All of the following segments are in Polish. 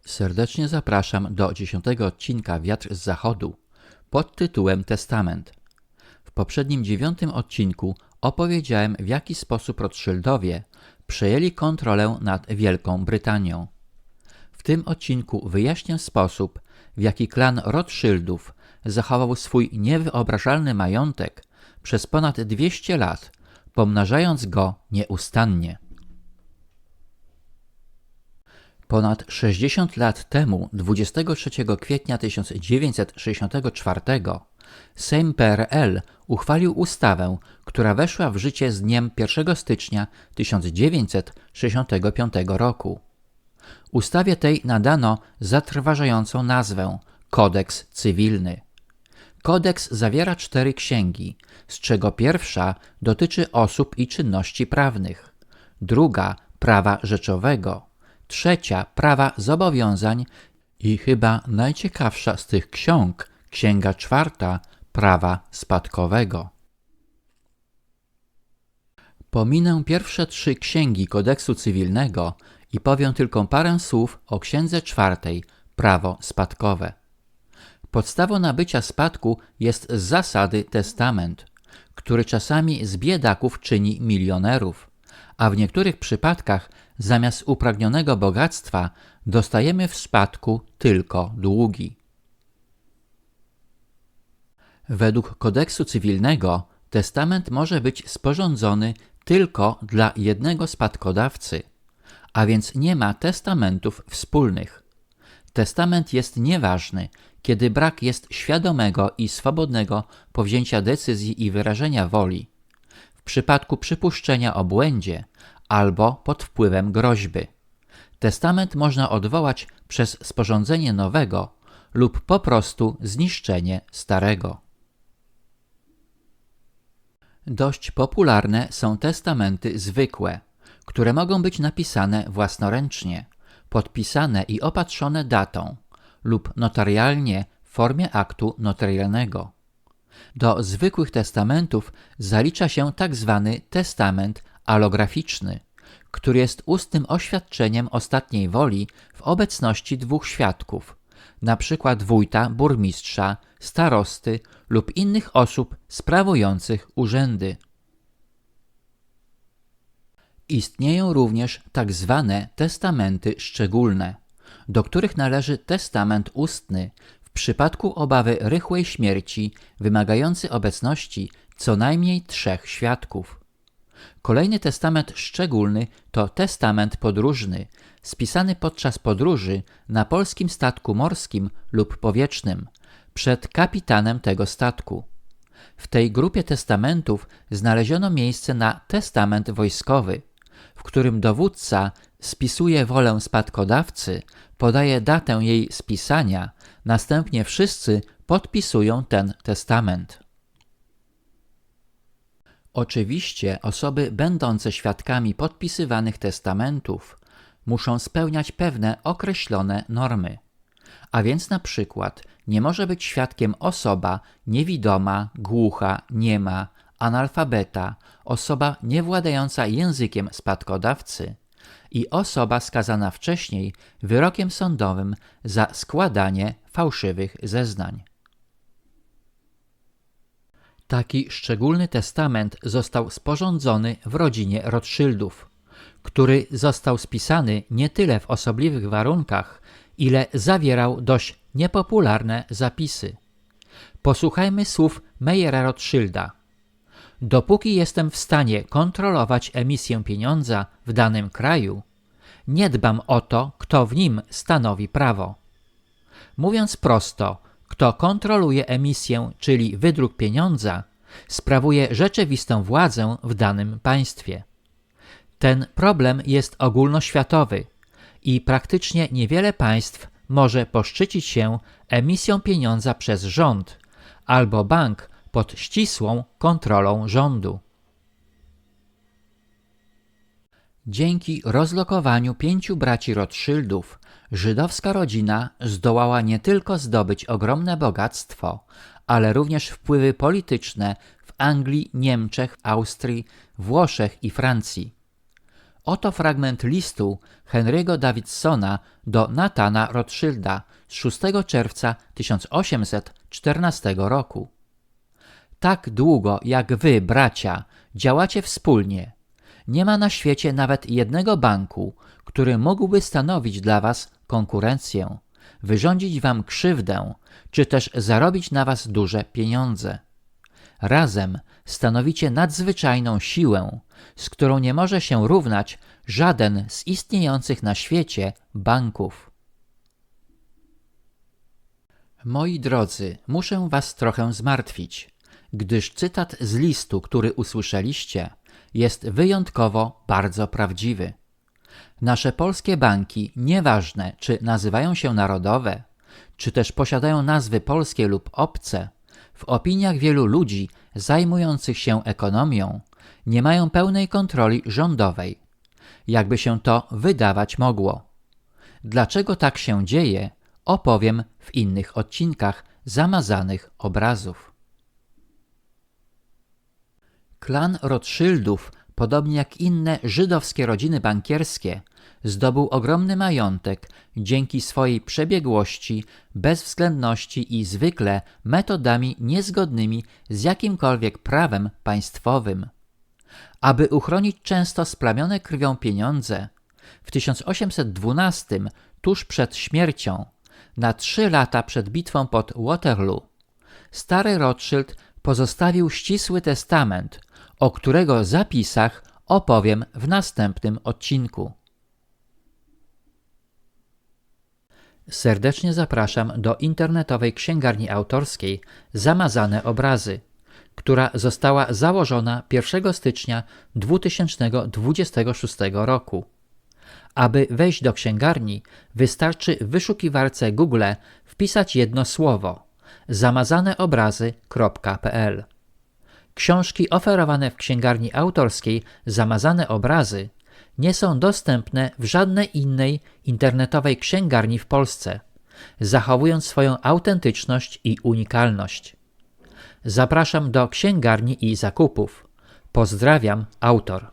Serdecznie zapraszam do 10 odcinka Wiatr z Zachodu pod tytułem Testament. W poprzednim 9 odcinku opowiedziałem, w jaki sposób Rothschildowie przejęli kontrolę nad Wielką Brytanią. W tym odcinku wyjaśnię sposób, w jaki klan Rothschildów zachował swój niewyobrażalny majątek przez ponad 200 lat, pomnażając go nieustannie. Ponad 60 lat temu, 23 kwietnia 1964, Sejm PRL uchwalił ustawę, która weszła w życie z dniem 1 stycznia 1965 roku. Ustawie tej nadano zatrważającą nazwę Kodeks Cywilny. Kodeks zawiera 4 księgi, z czego pierwsza dotyczy osób i czynności prawnych, druga prawa rzeczowego, trzecia prawa zobowiązań i chyba najciekawsza z tych ksiąg, księga 4 prawa spadkowego. Pominę pierwsze 3 księgi kodeksu cywilnego i powiem tylko parę słów o księdze 4 prawo spadkowe. Podstawą nabycia spadku jest z zasady testament, który czasami z biedaków czyni milionerów, a w niektórych przypadkach zamiast upragnionego bogactwa dostajemy w spadku tylko długi. Według kodeksu cywilnego testament może być sporządzony tylko dla jednego spadkodawcy, a więc nie ma testamentów wspólnych. Testament jest nieważny, kiedy brak jest świadomego i swobodnego powzięcia decyzji i wyrażenia woli, w przypadku przypuszczenia o błędzie albo pod wpływem groźby. Testament można odwołać przez sporządzenie nowego lub po prostu zniszczenie starego. Dość popularne są testamenty zwykłe, które mogą być napisane własnoręcznie, podpisane i opatrzone datą lub notarialnie w formie aktu notarialnego. Do zwykłych testamentów zalicza się tzw. testament alograficzny, który jest ustnym oświadczeniem ostatniej woli w obecności 2 świadków, np. wójta, burmistrza, starosty lub innych osób sprawujących urzędy. Istnieją również tzw. testamenty szczególne, do których należy testament ustny w przypadku obawy rychłej śmierci wymagający obecności co najmniej 3 świadków. Kolejny testament szczególny to testament podróżny, spisany podczas podróży na polskim statku morskim lub powietrznym, przed kapitanem tego statku. W tej grupie testamentów znaleziono miejsce na testament wojskowy, w którym dowódca spisuje wolę spadkodawcy, podaje datę jej spisania, następnie wszyscy podpisują ten testament. Oczywiście osoby będące świadkami podpisywanych testamentów muszą spełniać pewne określone normy. A więc na przykład nie może być świadkiem osoba niewidoma, głucha, niema, analfabeta, osoba niewładająca językiem spadkodawcy i osoba skazana wcześniej wyrokiem sądowym za składanie fałszywych zeznań. Taki szczególny testament został sporządzony w rodzinie Rothschildów, który został spisany nie tyle w osobliwych warunkach, ile zawierał dość niepopularne zapisy. Posłuchajmy słów Meyera Rothschilda. Dopóki jestem w stanie kontrolować emisję pieniądza w danym kraju, nie dbam o to, kto w nim stanowi prawo. Mówiąc prosto, kto kontroluje emisję, czyli wydruk pieniądza, sprawuje rzeczywistą władzę w danym państwie. Ten problem jest ogólnoświatowy i praktycznie niewiele państw może poszczycić się emisją pieniądza przez rząd albo bank pod ścisłą kontrolą rządu. Dzięki rozlokowaniu 5 braci Rothschildów żydowska rodzina zdołała nie tylko zdobyć ogromne bogactwo, ale również wpływy polityczne w Anglii, Niemczech, Austrii, Włoszech i Francji. Oto fragment listu Henry'ego Davidsona do Nathana Rothschilda z 6 czerwca 1814 roku. Tak długo jak wy, bracia, działacie wspólnie, nie ma na świecie nawet jednego banku, który mógłby stanowić dla was konkurencję, wyrządzić wam krzywdę, czy też zarobić na was duże pieniądze. Razem stanowicie nadzwyczajną siłę, z którą nie może się równać żaden z istniejących na świecie banków. Moi drodzy, muszę was trochę zmartwić, gdyż cytat z listu, który usłyszeliście, jest wyjątkowo bardzo prawdziwy. Nasze polskie banki, nieważne czy nazywają się narodowe, czy też posiadają nazwy polskie lub obce, w opiniach wielu ludzi zajmujących się ekonomią nie mają pełnej kontroli rządowej, jakby się to wydawać mogło. Dlaczego tak się dzieje, opowiem w innych odcinkach zamazanych obrazów. Klan Rothschildów, podobnie jak inne żydowskie rodziny bankierskie, zdobył ogromny majątek dzięki swojej przebiegłości, bezwzględności i zwykle metodami niezgodnymi z jakimkolwiek prawem państwowym. Aby uchronić często splamione krwią pieniądze, w 1812, tuż przed śmiercią, na 3 lata przed bitwą pod Waterloo, stary Rothschild pozostawił ścisły testament, o którego zapisach opowiem w następnym odcinku. Serdecznie zapraszam do internetowej księgarni autorskiej Zamazane Obrazy, która została założona 1 stycznia 2026 roku. Aby wejść do księgarni, wystarczy w wyszukiwarce Google wpisać jedno słowo zamazaneobrazy.pl. Książki oferowane w księgarni autorskiej Zamazane Obrazy nie są dostępne w żadnej innej internetowej księgarni w Polsce, zachowując swoją autentyczność i unikalność. Zapraszam do księgarni i zakupów. Pozdrawiam, autor.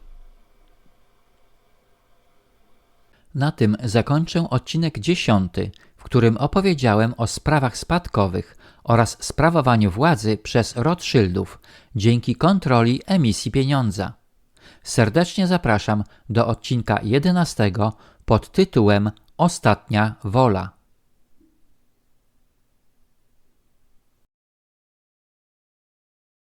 Na tym zakończę odcinek 10, w którym opowiedziałem o sprawach spadkowych oraz sprawowaniu władzy przez Rothschildów dzięki kontroli emisji pieniądza. Serdecznie zapraszam do odcinka 11 pod tytułem Ostatnia wola.